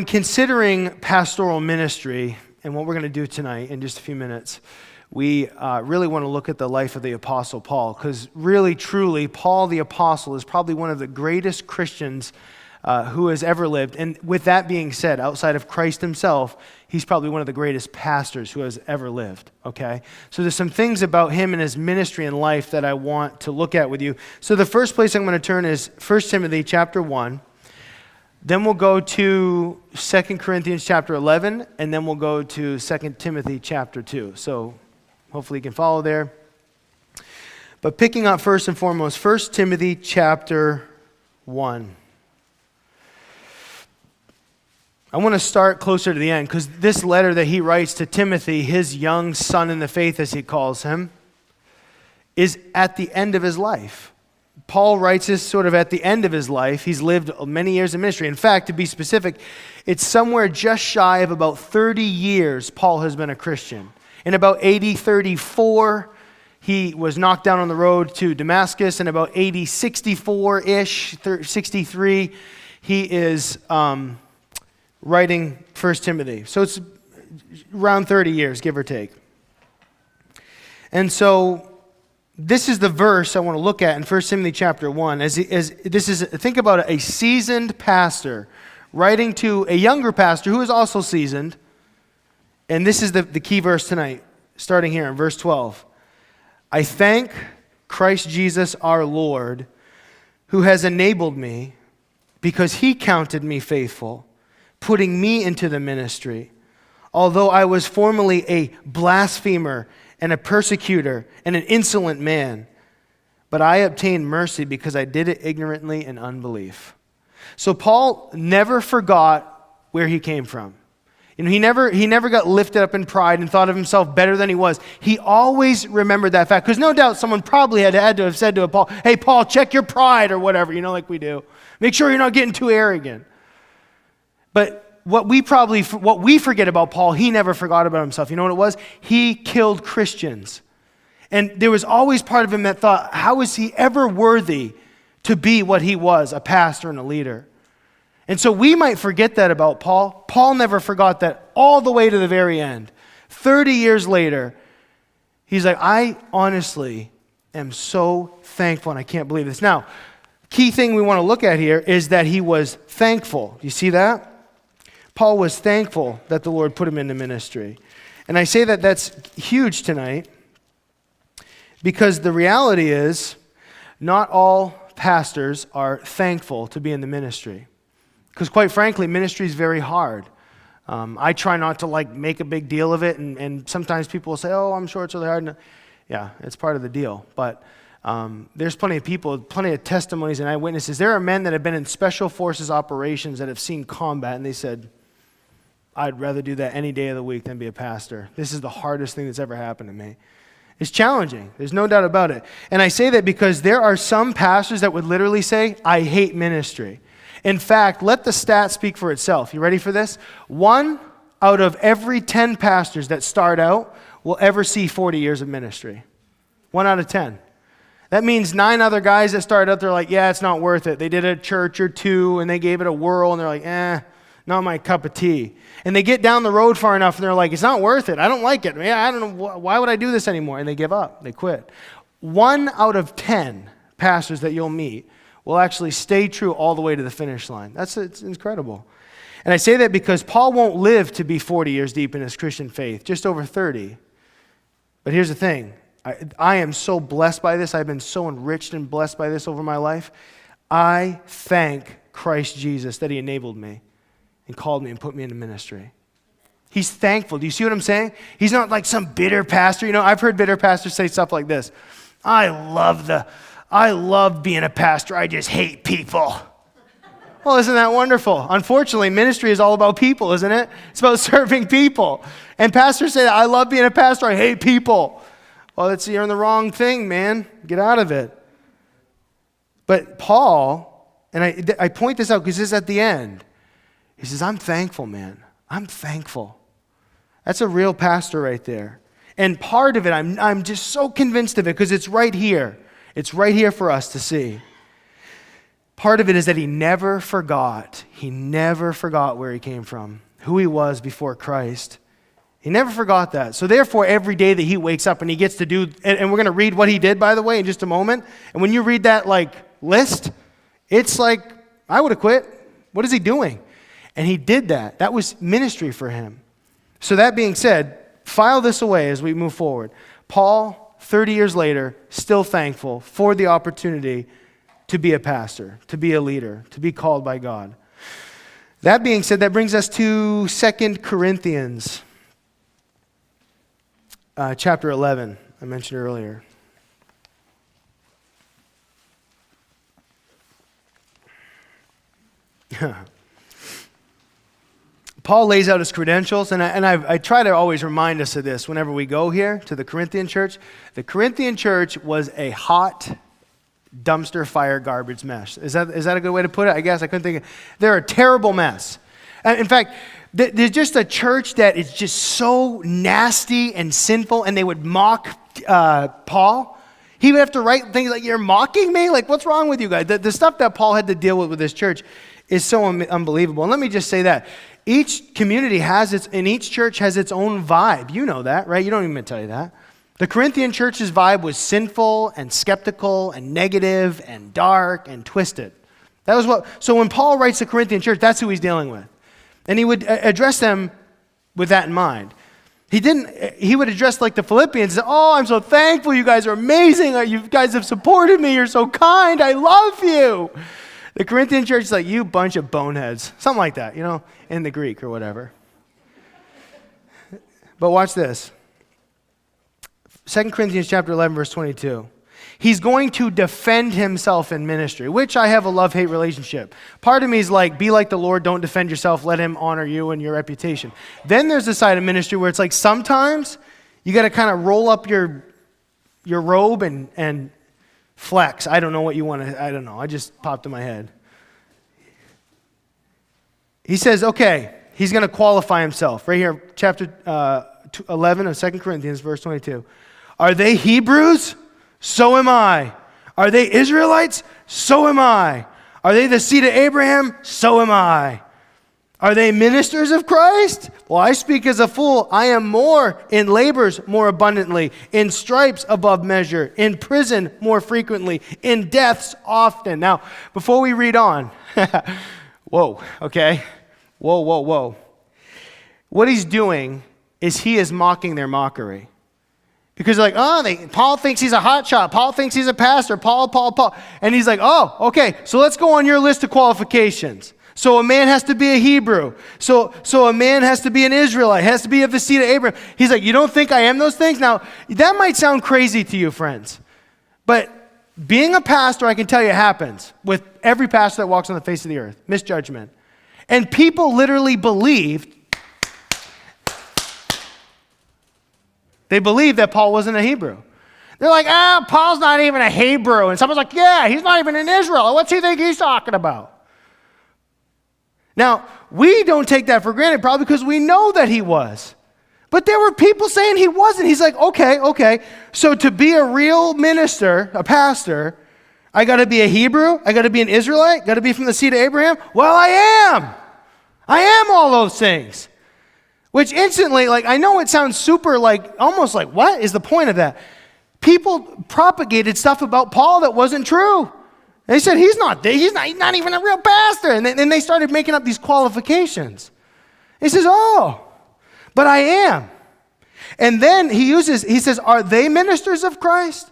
Considering pastoral ministry and what we're going to do tonight in just a few minutes, we really want to look at the life of the Apostle Paul, because really, truly, Paul the Apostle is probably one of the greatest Christians who has ever lived. And with that being said, outside of Christ himself, he's probably one of the greatest pastors who has ever lived, okay? So there's some things about him and his ministry and life that I want to look at with you. So the first place I'm going to turn is 1 Timothy chapter 1. Then we'll go to 2 Corinthians chapter 11, and then we'll go to 2 Timothy chapter 2. So hopefully you can follow there. But picking up first and foremost, 1 Timothy chapter 1. I want to start closer to the end, because this letter that he writes to Timothy, his young son in the faith as he calls him, is at the end of his life. Paul writes this sort of at the end of his life. He's lived many years in ministry. In fact, to be specific, it's somewhere just shy of about 30 years Paul has been a Christian. In about AD 34, he was knocked down on the road to Damascus. In about AD 64-ish, 63, he is writing 1 Timothy. So it's around 30 years, give or take. And so this is the verse I want to look at in 1 Timothy chapter 1. Think about a seasoned pastor writing to a younger pastor who is also seasoned. And this is the key verse tonight, starting here in verse 12. I thank Christ Jesus our Lord, who has enabled me, because he counted me faithful, putting me into the ministry. Although I was formerly a blasphemer and a persecutor and an insolent man, but I obtained mercy because I did it ignorantly in unbelief. So Paul never forgot where he came from. You know, he never got lifted up in pride and thought of himself better than he was. He always remembered that fact, because no doubt someone probably had to have said to Paul, hey, Paul, check your pride or whatever, like we do. Make sure you're not getting too arrogant. But what we forget about Paul, he never forgot about himself. You know what it was? He killed Christians. And there was always part of him that thought, how is he ever worthy to be what he was, a pastor and a leader? And so we might forget that about Paul. Paul never forgot that all the way to the very end. 30 years later, he's like, I honestly am so thankful, and I can't believe this. Now, key thing we want to look at here is that he was thankful. Do you see that? Paul was thankful that the Lord put him into ministry. And I say that that's huge tonight, because the reality is not all pastors are thankful to be in the ministry. Because quite frankly, ministry is very hard. I try not to make a big deal of it, and sometimes people will say, oh, I'm sure it's really hard. Yeah, it's part of the deal. But there's plenty of people, plenty of testimonies and eyewitnesses. There are men that have been in special forces operations that have seen combat, and they said, I'd rather do that any day of the week than be a pastor. This is the hardest thing that's ever happened to me. It's challenging. There's no doubt about it. And I say that because there are some pastors that would literally say, I hate ministry. In fact, let the stat speak for itself. You ready for this? 1 out of every 10 pastors that start out will ever see 40 years of ministry. 1 out of 10. That means 9 other guys that started out, they're like, yeah, it's not worth it. They did a church or two, and they gave it a whirl, and they're like, not my cup of tea. And they get down the road far enough, and they're like, it's not worth it. I don't like it. Yeah, I don't know. Why would I do this anymore? And they give up. They quit. 1 out of 10 pastors that you'll meet will actually stay true all the way to the finish line. It's incredible. And I say that because Paul won't live to be 40 years deep in his Christian faith, just over 30. But here's the thing. I am so blessed by this. I've been so enriched and blessed by this over my life. I thank Christ Jesus that he enabled me and called me and put me into ministry. He's thankful. Do you see what I'm saying? He's not like some bitter pastor. I've heard bitter pastors say stuff like this. I love being a pastor. I just hate people. Well, isn't that wonderful? Unfortunately, ministry is all about people, isn't it? It's about serving people. And pastors say that, I love being a pastor. I hate people. Well, you're in the wrong thing, man. Get out of it. But Paul, and I point this out because this is at the end. He says, I'm thankful, man. I'm thankful. That's a real pastor right there. And part of it, I'm just so convinced of it because it's right here. It's right here for us to see. part of it is that he never forgot. He never forgot where he came from, who he was before Christ. He never forgot that. So therefore, every day that he wakes up and he gets to do, and we're going to read what he did, by the way, in just a moment. And when you read that list, it's like, I would have quit. What is he doing? And he did that. That was ministry for him. So that being said, file this away as we move forward. Paul, 30 years later, still thankful for the opportunity to be a pastor, to be a leader, to be called by God. That being said, that brings us to 2 Corinthians chapter 11, I mentioned earlier. Paul lays out his credentials, and I try to always remind us of this whenever we go here to the Corinthian church. The Corinthian church was a hot dumpster fire garbage mess. Is that a good way to put it? I guess I couldn't think of. They're a terrible mess. In fact, there's just a church that is just so nasty and sinful, and they would mock Paul. He would have to write things like, "You're mocking me? Like, what's wrong with you guys?" The stuff that Paul had to deal with this church is so unbelievable. And let me just say that. Each community and each church has its own vibe. You know that, right? You don't even tell you that. The Corinthian church's vibe was sinful and skeptical and negative and dark and twisted. So when Paul writes the Corinthian church, that's who he's dealing with. And he would address them with that in mind. He would address the Philippians and say, "Oh, I'm so thankful. You guys are amazing. You guys have supported me. You're so kind. I love you." The Corinthian church is like, "You bunch of boneheads." Something like that, in the Greek or whatever. But watch this. 2 Corinthians chapter 11, verse 22. He's going to defend himself in ministry, which I have a love-hate relationship. Part of me is like, be like the Lord, don't defend yourself, let him honor you and your reputation. Then there's the side of ministry where it's like sometimes you got to kind of roll up your robe and flex. I don't know what you want to, I don't know. I just popped in my head. He says, okay, he's going to qualify himself. Right here, chapter 11 of 2 Corinthians, verse 22. Are they Hebrews? So am I. Are they Israelites? So am I. Are they the seed of Abraham? So am I. Are they ministers of Christ? Well, I speak as a fool. I am more in labors more abundantly, in stripes above measure, in prison more frequently, in deaths often. Now, before we read on, whoa, okay? Whoa. What he's doing is he is mocking their mockery. Because they're like, Paul thinks he's a hotshot. Paul thinks he's a pastor. Paul. And he's like, oh, okay, so let's go on your list of qualifications. So a man has to be a Hebrew. So a man has to be an Israelite, has to be of the seed of Abraham. He's like, you don't think I am those things? Now, that might sound crazy to you, friends. But being a pastor, I can tell you, happens with every pastor that walks on the face of the earth. Misjudgment. And people literally believed that Paul wasn't a Hebrew. They're like, Paul's not even a Hebrew. And someone's like, yeah, he's not even in Israel. What's he think he's talking about? Now, we don't take that for granted, probably because we know that he was. But there were people saying he wasn't. He's like, okay. So to be a real minister, a pastor, I got to be a Hebrew? I got to be an Israelite? Got to be from the seed of Abraham? Well, I am. I am all those things. Which instantly, I know it sounds super almost like, what is the point of that? People propagated stuff about Paul that wasn't true. They said, he's not even a real pastor. And then they started making up these qualifications. He says, but I am. And then he says, are they ministers of Christ?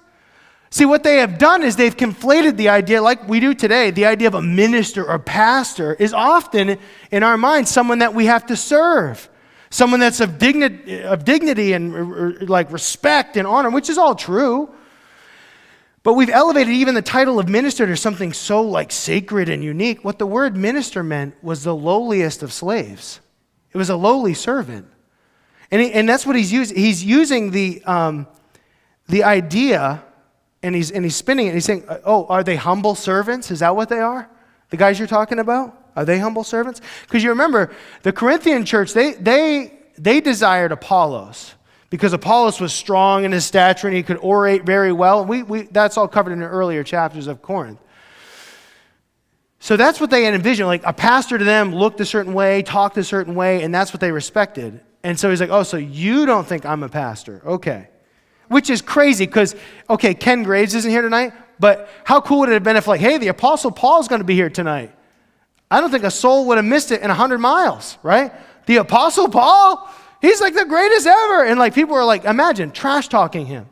See, what they have done is they've conflated the idea, like we do today, the idea of a minister or pastor is often, in our minds, someone that we have to serve. Someone that's of dignity and respect and honor, which is all true. But we've elevated even the title of minister to something so sacred and unique. What the word minister meant was the lowliest of slaves. It was a lowly servant. And that's what he's using. He's using the idea, and he's spinning it. He's saying, are they humble servants? Is that what they are? The guys you're talking about? Are they humble servants? Because you remember, the Corinthian church, they desired Apollos because Apollos was strong in his stature and he could orate very well. That's all covered in the earlier chapters of Corinth. So that's what they had envisioned. Like a pastor to them looked a certain way, talked a certain way, and that's what they respected. And so he's like, oh, so you don't think I'm a pastor? Okay. Which is crazy because, okay, Ken Graves isn't here tonight, but how cool would it have been if like, hey, the Apostle Paul's going to be here tonight? I don't think a soul would have missed it in 100 miles, right? The Apostle Paul, he's like the greatest ever. And like people are like, imagine trash talking him.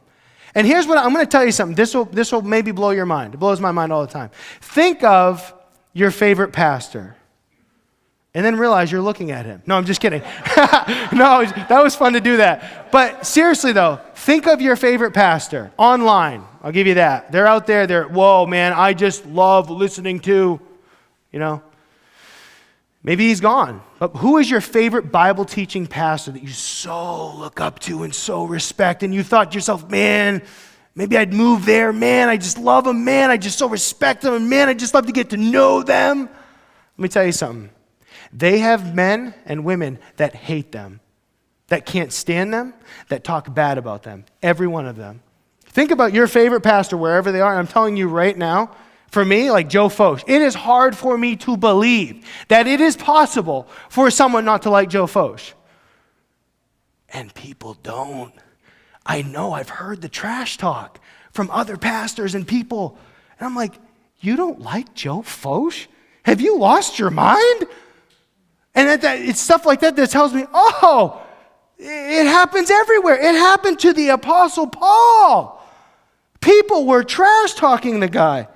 And here's what I'm going to tell you something. This will maybe blow your mind. It blows my mind all the time. Think of your favorite pastor and then realize you're looking at him. No, I'm just kidding. No, that was fun to do that. But seriously though, think of your favorite pastor online. I'll give you that. They're out there. Whoa, man, I just love listening to, maybe he's gone. But who is your favorite Bible teaching pastor that you so look up to and so respect? And you thought to yourself, man, maybe I'd move there. Man, I just love them. Man, I just so respect them. And man, I just love to get to know them. Let me tell you something. They have men and women that hate them, that can't stand them, that talk bad about them. Every one of them. Think about your favorite pastor wherever they are. And I'm telling you right now, for me, like Joe Focht, it is hard for me to believe that it is possible for someone not to like Joe Focht. And people don't. I know, I've heard the trash talk from other pastors and people. And I'm like, you don't like Joe Focht? Have you lost your mind? And it's stuff like that tells me, oh, it happens everywhere. It happened to the Apostle Paul. People were trash talking the guy.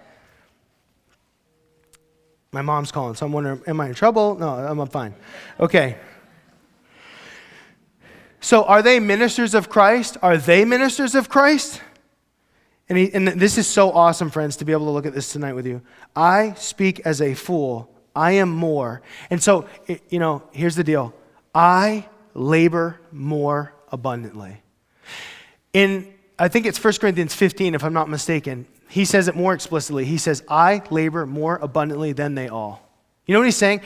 My mom's calling, so I'm wondering, am I in trouble? No, I'm fine. Okay. So are they ministers of Christ? Are they ministers of Christ? And this is so awesome, friends, to be able to look at this tonight with you. I speak as a fool. I am more. And so, here's the deal. I labor more abundantly. I think it's 1 Corinthians 15, if I'm not mistaken. He says it more explicitly. He says, I labor more abundantly than they all. You know what he's saying?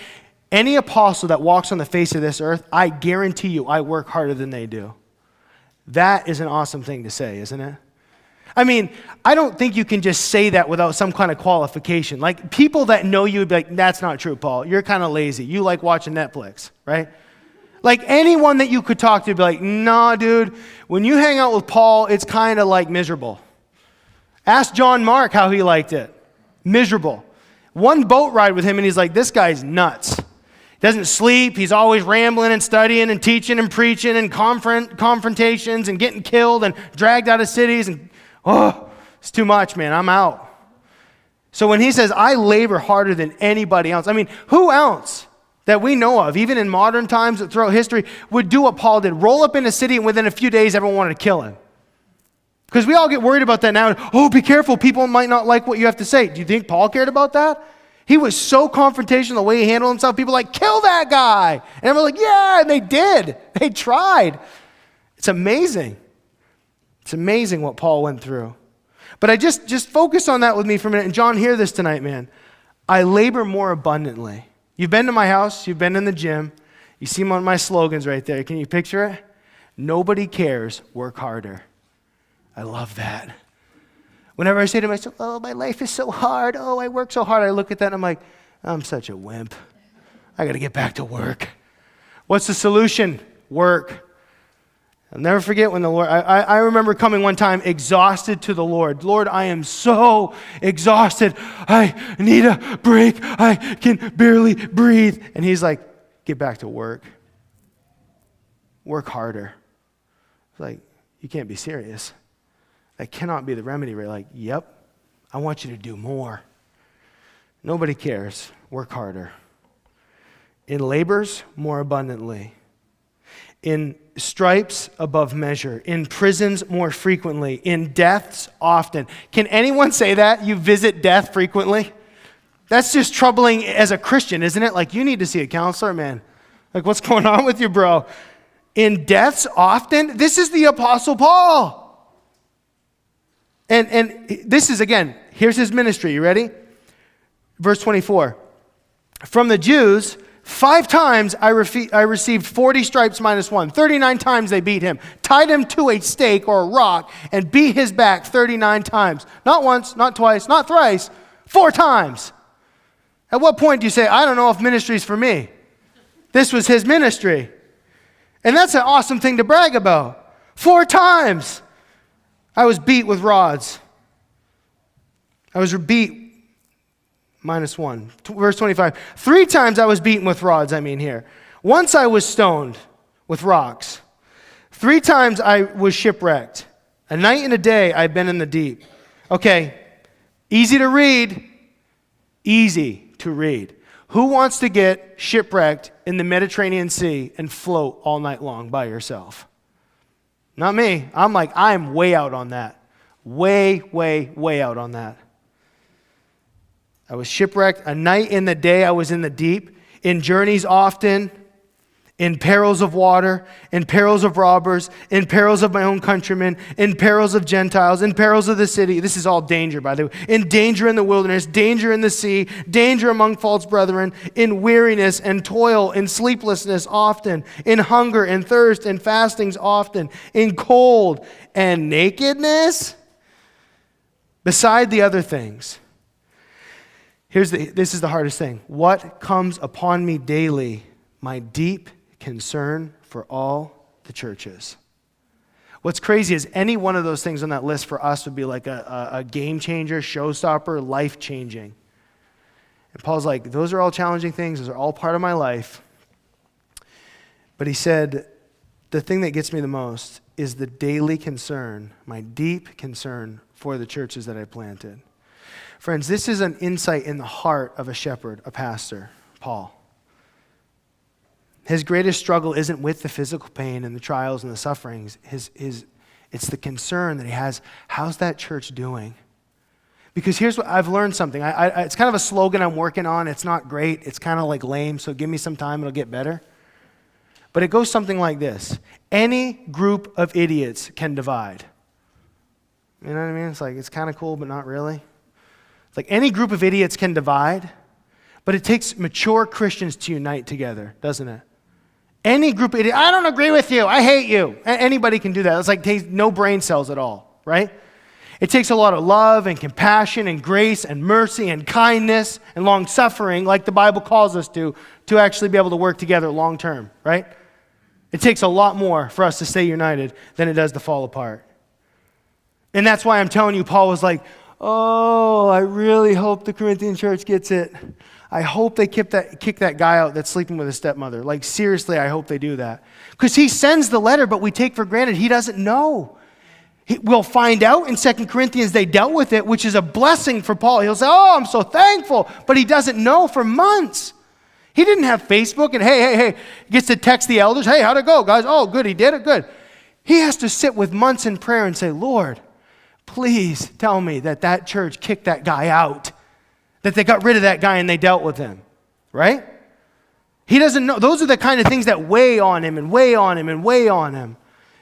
Any apostle that walks on the face of this earth, I guarantee you I work harder than they do. That is an awesome thing to say, isn't it? I mean, I don't think you can just say that without some kind of qualification. Like, people that know you would be like, that's not true, Paul. You're kind of lazy. You like watching Netflix, right? Like, anyone that you could talk to would be like, nah, dude, when you hang out with Paul, it's kind of like miserable. Ask John Mark how he liked it. Miserable. One boat ride with him, and he's like, this guy's nuts. He doesn't sleep. He's always rambling and studying and teaching and preaching and confrontations and getting killed and dragged out of cities. And, it's too much, man. I'm out. So when he says, I labor harder than anybody else, I mean, who else that we know of, even in modern times throughout history, would do what Paul did? Roll up in a city, and within a few days, everyone wanted to kill him. Because we all get worried about that now. Oh, be careful. People might not like what you have to say. Do you think Paul cared about that? He was so confrontational the way he handled himself. People were like, kill that guy. And everyone was like, yeah, and they did. They tried. It's amazing. It's amazing what Paul went through. But I just focus on that with me for a minute. And John, hear this tonight, man. I labor more abundantly. You've been to my house. You've been in the gym. You see one of my slogans right there. Can you picture it? Nobody cares. Work harder. I love that. Whenever I say to myself, oh, my life is so hard. Oh, I work so hard. I look at that and I'm like, I'm such a wimp. I got to get back to work. What's the solution? Work. I'll never forget when the Lord, I remember coming one time exhausted to the Lord. Lord, I am so exhausted. I need a break. I can barely breathe. And he's like, get back to work. Work harder. It's like, you can't be serious. That cannot be the remedy. We're like, yep, I want you to do more. Nobody cares. Work harder. In labors, more abundantly. In stripes, above measure. In prisons, more frequently. In deaths, often. Can anyone say that? You visit death frequently? That's just troubling as a Christian, isn't it? Like, you need to see a counselor, man. Like, what's going on with you, bro? In deaths, often. This is the Apostle Paul. And this is, again, here's his ministry. You ready? Verse 24. From the Jews, 5 times I received 40 stripes minus 1. 39 times they beat him, tied him to a stake or a rock, and beat his back 39 times. Not once, not twice, not thrice, 4 times. At what point do you say, I don't know if ministry's for me? This was his ministry. And that's an awesome thing to brag about. 4 times I was beat with rods. I was beat, -1. Verse 25. 3 times I was beaten with rods, here. Once I was stoned with rocks. 3 times I was shipwrecked. A night and a day I've been in the deep. Okay, easy to read. Easy to read. Who wants to get shipwrecked in the Mediterranean Sea and float all night long by yourself? Not me. I'm way out on that. Way, way, way out on that. I was shipwrecked. A night and the day I was in the deep. In journeys often. In perils of water, in perils of robbers, in perils of my own countrymen, in perils of Gentiles, in perils of the city. This is all danger, by the way. In danger in the wilderness, danger in the sea, danger among false brethren, in weariness and toil, in sleeplessness often, in hunger and thirst and fastings often, in cold and nakedness, beside the other things. This is the hardest thing. What comes upon me daily, my deep concern for all the churches. What's crazy is any one of those things on that list for us would be like a game changer, showstopper, life changing. And Paul's like, those are all challenging things. Those are all part of my life. But he said, the thing that gets me the most is the daily concern, my deep concern for the churches that I planted. Friends, this is an insight in the heart of a shepherd, a pastor, Paul. His greatest struggle isn't with the physical pain and the trials and the sufferings. It's the concern that he has. How's that church doing? Because here's what I've learned something. It's kind of a slogan I'm working on. It's not great. It's kind of like lame, so give me some time. It'll get better. But it goes something like this. Any group of idiots can divide. You know what I mean? It's like, it's kind of cool, but not really. It's like any group of idiots can divide, but it takes mature Christians to unite together, doesn't it? Any group of idiots, I don't agree with you, I hate you. Anybody can do that. It's like takes no brain cells at all, right? It takes a lot of love and compassion and grace and mercy and kindness and long suffering, like the Bible calls us to actually be able to work together long term, right? It takes a lot more for us to stay united than it does to fall apart. And that's why I'm telling you, Paul was like, oh, I really hope the Corinthian church gets it. I hope they kick that guy out that's sleeping with his stepmother. Like, seriously, I hope they do that. Because he sends the letter, but we take for granted he doesn't know. We'll find out in 2 Corinthians they dealt with it, which is a blessing for Paul. He'll say, oh, I'm so thankful. But he doesn't know for months. He didn't have Facebook and hey, he gets to text the elders. Hey, how'd it go, guys? Oh, good, he did it, good. He has to sit with months in prayer and say, Lord, please tell me that church kicked that guy out. That they got rid of that guy and they dealt with him, right? He doesn't know. Those are the kind of things that weigh on him and weigh on him and weigh on him.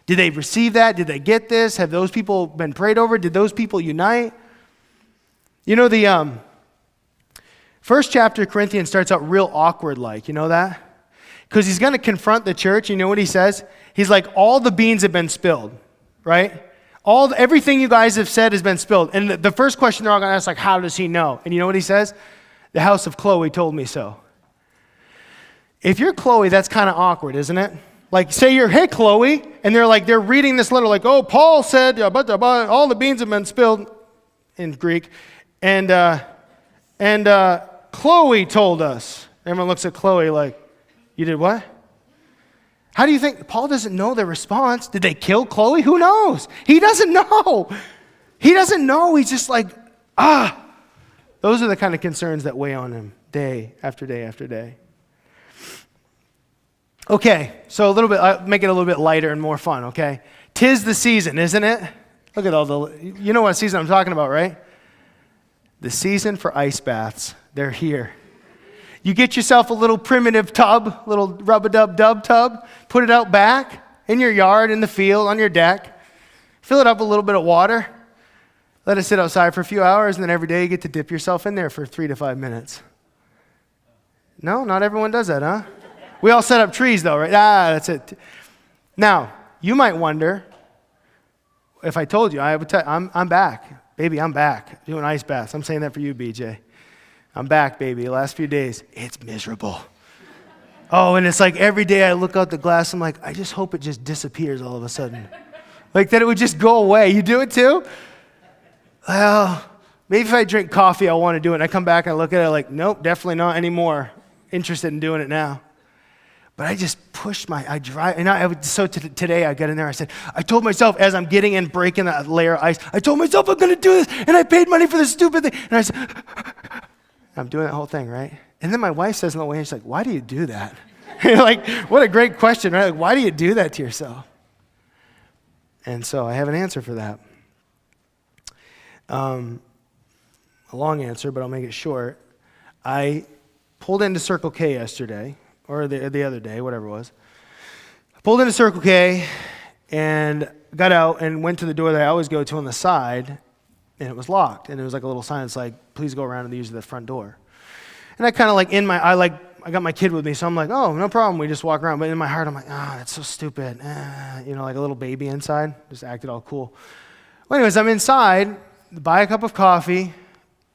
Did they receive that? Did they get this? Have those people been prayed over? Did those people unite? You know, the first chapter of Corinthians starts out real awkward like, you know that? Because he's going to confront the church. You know what he says? He's like, all the beans have been spilled, right? Everything you guys have said has been spilled. And the first question they're all going to ask, like, how does he know? And you know what he says? The house of Chloe told me so. If you're Chloe, that's kind of awkward, isn't it? Like, say you're, hey, Chloe, and they're reading this letter like, oh, Paul said, but all the beans have been spilled in Greek. And Chloe told us. Everyone looks at Chloe like, you did what? How do you think? Paul doesn't know their response. Did they kill Chloe? Who knows? He doesn't know. He doesn't know. He's just like, Those are the kind of concerns that weigh on him day after day after day. Okay, so I'll make it a little bit lighter and more fun, okay? 'Tis the season, isn't it? Look at you know what season I'm talking about, right? The season for ice baths. They're here. You get yourself a little primitive tub, little rub-a-dub-dub tub, put it out back in your yard, in the field, on your deck. Fill it up with a little bit of water. Let it sit outside for a few hours, and then every day you get to dip yourself in there for 3 to 5 minutes. No, not everyone does that, huh? We all set up trees, though, right? That's it. Now, you might wonder, if I told you, I would tell you, I'm back. Baby, I'm back doing ice baths. I'm saying that for you, BJ. I'm back, baby. Last few days, it's miserable. Oh, and it's like every day I look out the glass, I'm like, I just hope it just disappears all of a sudden. Like that it would just go away. You do it too? Well, maybe if I drink coffee, I'll want to do it. And I come back and I look at it like, nope, definitely not anymore interested in doing it now. But I just pushed today I got in there, I told myself as I'm getting in, breaking that layer of ice, I told myself I'm going to do this, and I paid money for this stupid thing. And I said, I'm doing that whole thing, right? And then my wife says in the way, she's like, why do you do that? Like, what a great question, right? Like, why do you do that to yourself? And so I have an answer for that. A long answer, but I'll make it short. I pulled into Circle K yesterday, or the other day, whatever it was. I pulled into Circle K and got out and went to the door that I always go to on the side, and it was locked. And it was like a little sign that's like, please go around and use the front door. And I kind of like I got my kid with me, so I'm like, oh, no problem. We just walk around. But in my heart, I'm like, oh, that's so stupid. Like a little baby inside. Just acted all cool. Well, anyways, I'm inside, buy a cup of coffee,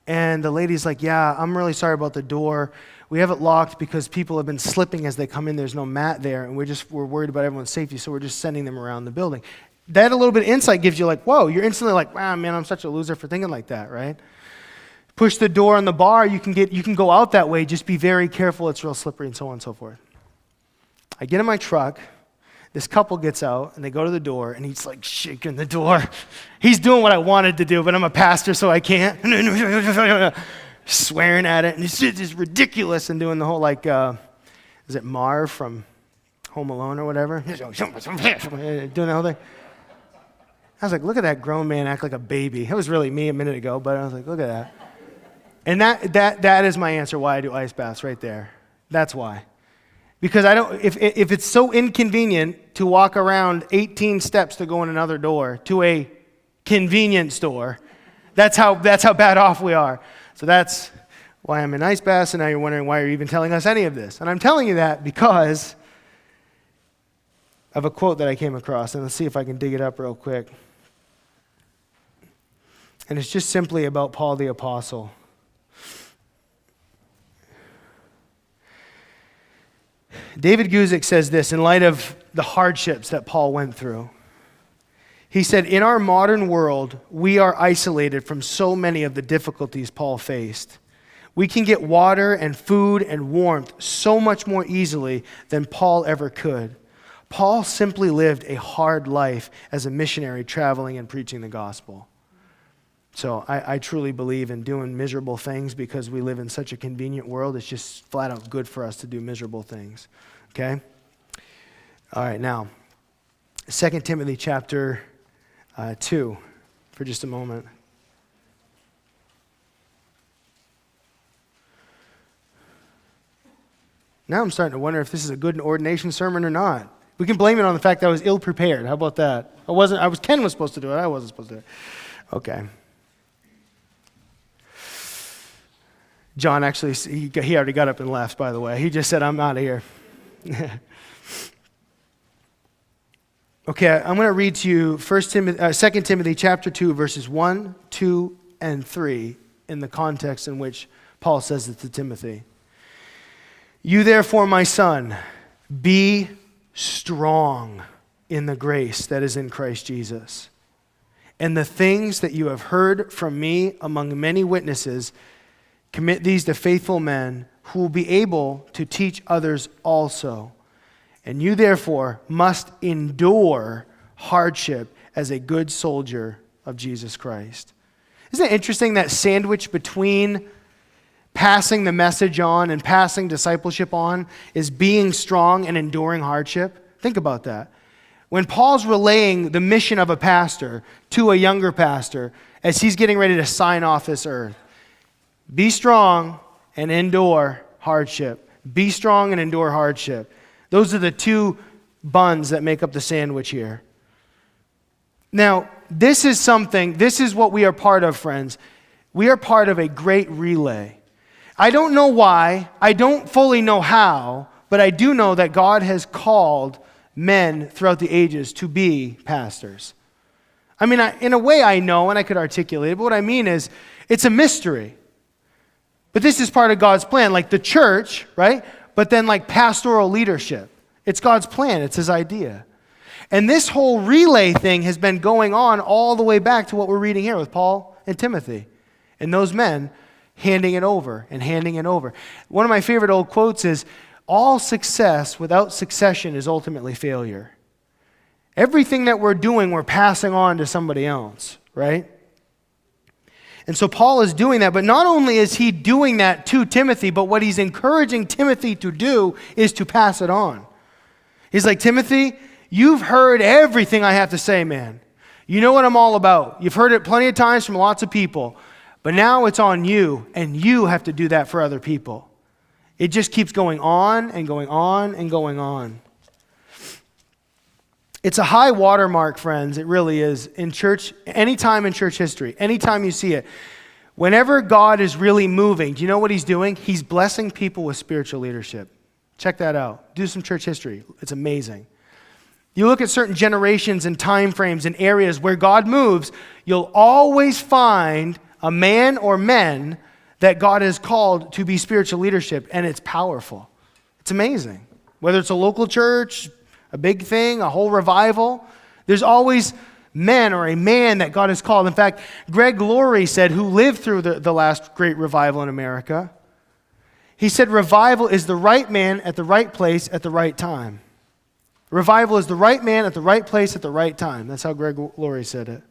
and the lady's like, yeah, I'm really sorry about the door. We have it locked because people have been slipping as they come in. There's no mat there, and we're worried about everyone's safety, so we're just sending them around the building. That a little bit of insight gives you like, whoa, you're instantly like, wow, man, I'm such a loser for thinking like that, right? Push the door on the bar, you can go out that way, just be very careful, it's real slippery, and so on and so forth. I get in my truck, this couple gets out, and they go to the door, and he's like shaking the door. He's doing what I wanted to do, but I'm a pastor, so I can't. Swearing at it, and it's just ridiculous, and doing the whole like, is it Marv from Home Alone or whatever? Doing the whole thing. I was like, look at that grown man act like a baby. It was really me a minute ago, but I was like, look at that. And that is my answer why I do ice baths right there. That's why. Because if it's so inconvenient to walk around 18 steps to go in another door to a convenience store, that's how bad off we are. So that's why I'm in ice baths, and now you're wondering why you're even telling us any of this. And I'm telling you that because of a quote that I came across, and let's see if I can dig it up real quick. And it's just simply about Paul the Apostle. David Guzik says this in light of the hardships that Paul went through. He said, in our modern world, we are isolated from so many of the difficulties Paul faced. We can get water and food and warmth so much more easily than Paul ever could. Paul simply lived a hard life as a missionary traveling and preaching the gospel. So I truly believe in doing miserable things because we live in such a convenient world. It's just flat out good for us to do miserable things. Okay? All right, now, 2 Timothy chapter 2 for just a moment. Now I'm starting to wonder if this is a good ordination sermon or not. We can blame it on the fact that I was ill-prepared. How about that? Ken was supposed to do it. I wasn't supposed to do it. Okay. John actually, he already got up and left, by the way. He just said, I'm out of here. Okay, I'm going to read to you 2 Timothy chapter 2, verses 1, 2, and 3 in the context in which Paul says it to Timothy. You therefore, my son, be strong in the grace that is in Christ Jesus. And the things that you have heard from me among many witnesses, commit these to faithful men who will be able to teach others also. And you therefore must endure hardship as a good soldier of Jesus Christ. Isn't it interesting that sandwich between passing the message on and passing discipleship on is being strong and enduring hardship? Think about that. When Paul's relaying the mission of a pastor to a younger pastor as he's getting ready to sign off this earth, be strong and endure hardship. Be strong and endure hardship. Those are the two buns that make up the sandwich here. Now, this is what we are part of, friends. We are part of a great relay. I don't know why, I don't fully know how, but I do know that God has called men throughout the ages to be pastors. I mean, in a way I know and I could articulate it, but what I mean is, it's a mystery. But this is part of God's plan, like the church, right? But then like pastoral leadership. It's God's plan. It's his idea. And this whole relay thing has been going on all the way back to what we're reading here with Paul and Timothy. And those men handing it over and handing it over. One of my favorite old quotes is, all success without succession is ultimately failure. Everything that we're doing, we're passing on to somebody else, right? And so Paul is doing that, but not only is he doing that to Timothy, but what he's encouraging Timothy to do is to pass it on. He's like, Timothy, you've heard everything I have to say, man. You know what I'm all about. You've heard it plenty of times from lots of people, but now it's on you, and you have to do that for other people. It just keeps going on and going on and going on. It's a high watermark, friends. It really is. In church, anytime in church history, anytime you see it, whenever God is really moving, do you know what he's doing? He's blessing people with spiritual leadership. Check that out. Do some church history. It's amazing. You look at certain generations and time frames and areas where God moves, you'll always find a man or men that God has called to be spiritual leadership, and it's powerful. It's amazing. Whether it's a local church, a big thing, a whole revival, there's always men or a man that God has called. In fact, Greg Laurie said, who lived through the last great revival in America, he said revival is the right man at the right place at the right time. Revival is the right man at the right place at the right time. That's how Greg Laurie said it.